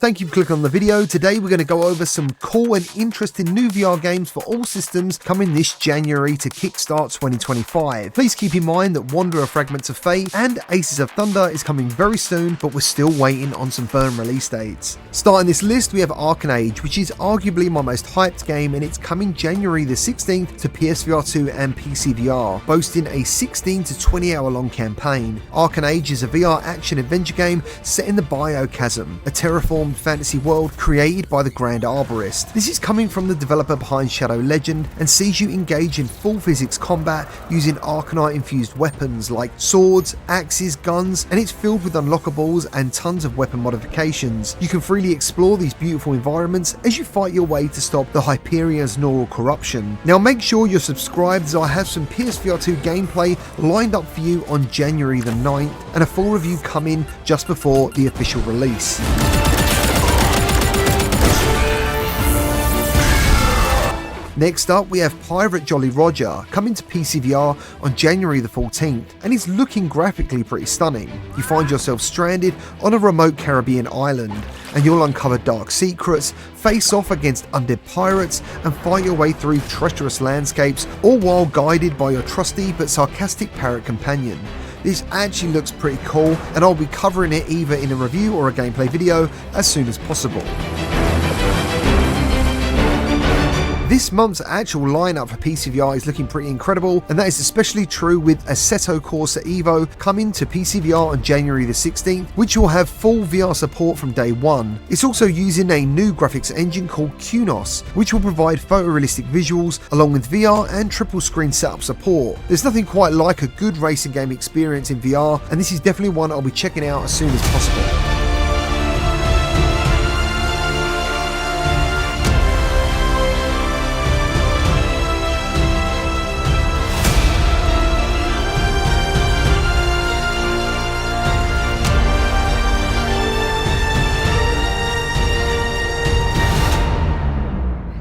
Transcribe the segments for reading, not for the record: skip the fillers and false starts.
Thank you for clicking on the video. Today we're going to go over some cool and interesting new VR games for all systems coming this January to kickstart 2025. Please keep in mind that Wanderer Fragments of Fate and Aces of Thunder is coming very soon, but we're still waiting on some firm release dates. Starting this list, we have Arken Age, which is arguably my most hyped game, and it's coming January the 16th to PSVR2 and PCVR, boasting a 16 to 20 hour long campaign. Arken Age is a VR action adventure game set in the Biochasm, a terraformed fantasy world created by the Grand Arborist. This is coming from the developer behind Shadow Legend and sees you engage in full physics combat using Arcanite infused weapons like swords, axes, guns, and it's filled with unlockables and tons of weapon modifications. You can freely explore these beautiful environments as you fight your way to stop the Hyperion's neural corruption. Now make sure you're subscribed, as I have some PSVR2 gameplay lined up for you on January the 9th and a full review coming just before the official release. Next up, we have Pirate Jolly Roger coming to PCVR on January the 14th, and it's looking graphically pretty stunning. You find yourself stranded on a remote Caribbean island, and you'll uncover dark secrets, face off against undead pirates, and fight your way through treacherous landscapes, all while guided by your trusty but sarcastic parrot companion. This actually looks pretty cool, and I'll be covering it either in a review or a gameplay video as soon as possible. This month's actual lineup for PCVR is looking pretty incredible, and that is especially true with Asseto Corsa Evo coming to PCVR on January the 16th, which will have full VR support from day one. It's also using a new graphics engine called QNOS, which will provide photorealistic visuals along with VR and triple screen setup support. There's nothing quite like a good racing game experience in VR, and this is definitely one I'll be checking out as soon as possible.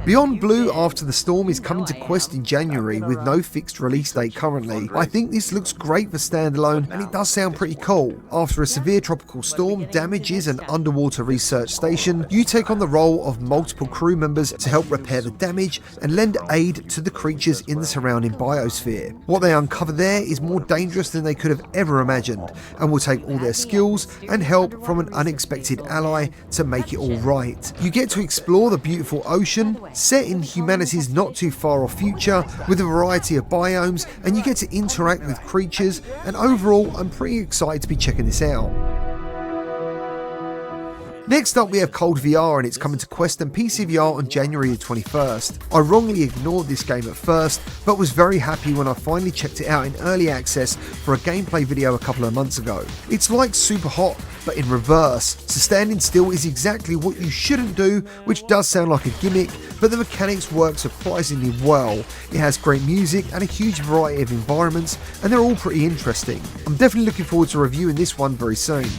Beyond Blue After the Storm is coming to Quest in January with no fixed release date currently. I think this looks great for standalone, and it does sound pretty cool. After a severe tropical storm damages an underwater research station, you take on the role of multiple crew members to help repair the damage and lend aid to the creatures in the surrounding biosphere. What they uncover there is more dangerous than they could have ever imagined, and will take all their skills and help from an unexpected ally to make it all right. You get to explore the beautiful ocean, set in humanity's not too far off future with a variety of biomes, and you get to interact with creatures, and overall I'm pretty excited to be checking this out. Next up, we have Cold VR, and it's coming to Quest and PCVR on January the 21st. I wrongly ignored this game at first, but was very happy when I finally checked it out in early access for a gameplay video a couple of months ago. It's like Super Hot, but in reverse, so standing still is exactly what you shouldn't do, which does sound like a gimmick, but the mechanics work surprisingly well. It has great music and a huge variety of environments, and they're all pretty interesting. I'm definitely looking forward to reviewing this one very soon.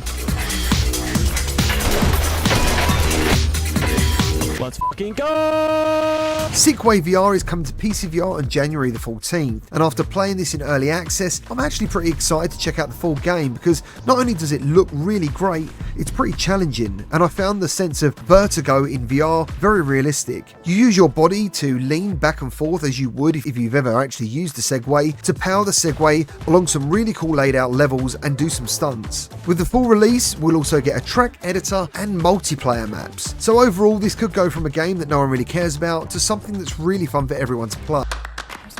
Let's fucking go! Sickway VR is coming to PCVR on January the 14th, and after playing this in early access, I'm actually pretty excited to check out the full game, because not only does it look really great, it's pretty challenging, and I found the sense of vertigo in VR very realistic. You use your body to lean back and forth as you would if you've ever actually used the Segway, to power the Segway along some really cool laid out levels and do some stunts. With the full release, we'll also get a track editor and multiplayer maps. So overall, this could go from a game that no one really cares about to something that's really fun for everyone to play.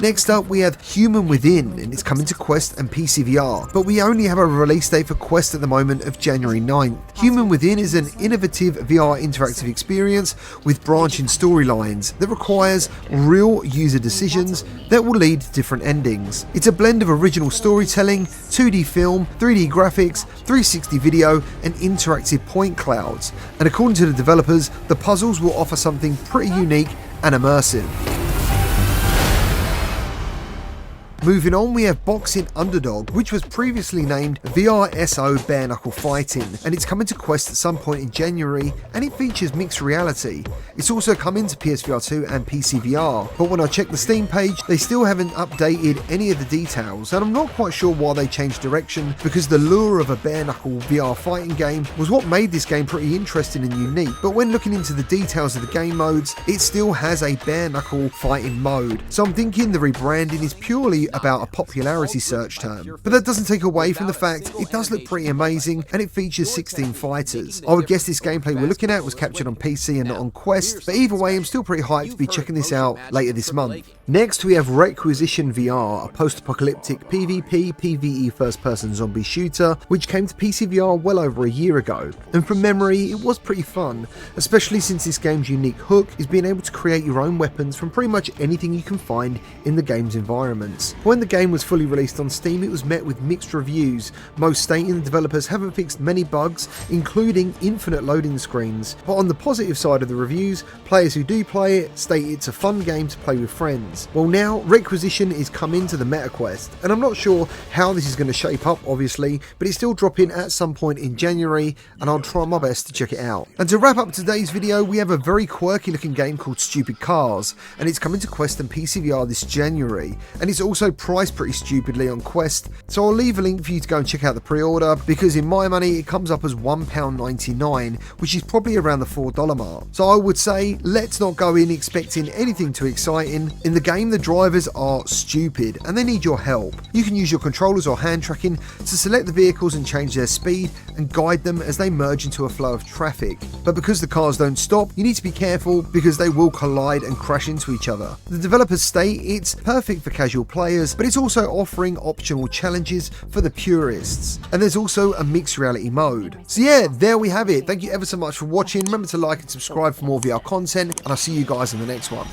Next up, we have Human Within, and it's coming to Quest and PCVR, but we only have a release date for Quest at the moment of January 9th. Human Within is an innovative VR interactive experience with branching storylines that requires real user decisions that will lead to different endings. It's a blend of original storytelling, 2D film, 3D graphics, 360 video, and interactive point clouds, and according to the developers, the puzzles will offer something pretty unique and immersive. Moving on, we have boxing Underdog, which was previously named VRSO Bare Knuckle Fighting, and it's coming to Quest at some point in January, and it features mixed reality. It's also coming to PSVR2 and PCVR, but when I check the Steam page, they still haven't updated any of the details, and I'm not quite sure why they changed direction, because the lure of a bare knuckle VR fighting game was what made this game pretty interesting and unique. But when looking into the details of the game modes, it still has a bare knuckle fighting mode, so I'm thinking the rebranding is purely about a popularity search term. But that doesn't take away from the fact it does look pretty amazing, and it features 16 fighters. I would guess this gameplay we're looking at was captured on PC and not on Quest, but either way I'm still pretty hyped to be checking this out later this month. Next we have Requistion VR, a post-apocalyptic PvP PvE first-person zombie shooter which came to PCVR well over a year ago, and from memory it was pretty fun, especially since this game's unique hook is being able to create your own weapons from pretty much anything you can find in the game's environments. When the game was fully released on Steam, it was met with mixed reviews, most stating the developers haven't fixed many bugs, including infinite loading screens, but on the positive side of the reviews, players who do play it state it's a fun game to play with friends. Well, now Requistion is coming to the MetaQuest, and I'm not sure how this is going to shape up obviously, but it's still dropping at some point in January, and I'll try my best to check it out. And to wrap up today's video, we have a very quirky looking game called Stupid Cars, and it's coming to Quest and PCVR this January, and it's also priced pretty stupidly on Quest, so I'll leave a link for you to go and check out the pre-order, because in my money it comes up as £1.99, which is probably around the $4 mark. So I would say let's not go in expecting anything too exciting. In the game the drivers are stupid and they need your help. You can use your controllers or hand tracking to select the vehicles and change their speed and guide them as they merge into a flow of traffic. But because the cars don't stop, you need to be careful because they will collide and crash into each other. The developers state it's perfect for casual players, but it's also offering optional challenges for the purists. And there's also a mixed reality mode. So yeah, there we have it. Thank you ever so much for watching. Remember to like and subscribe for more VR content, and I'll see you guys in the next one.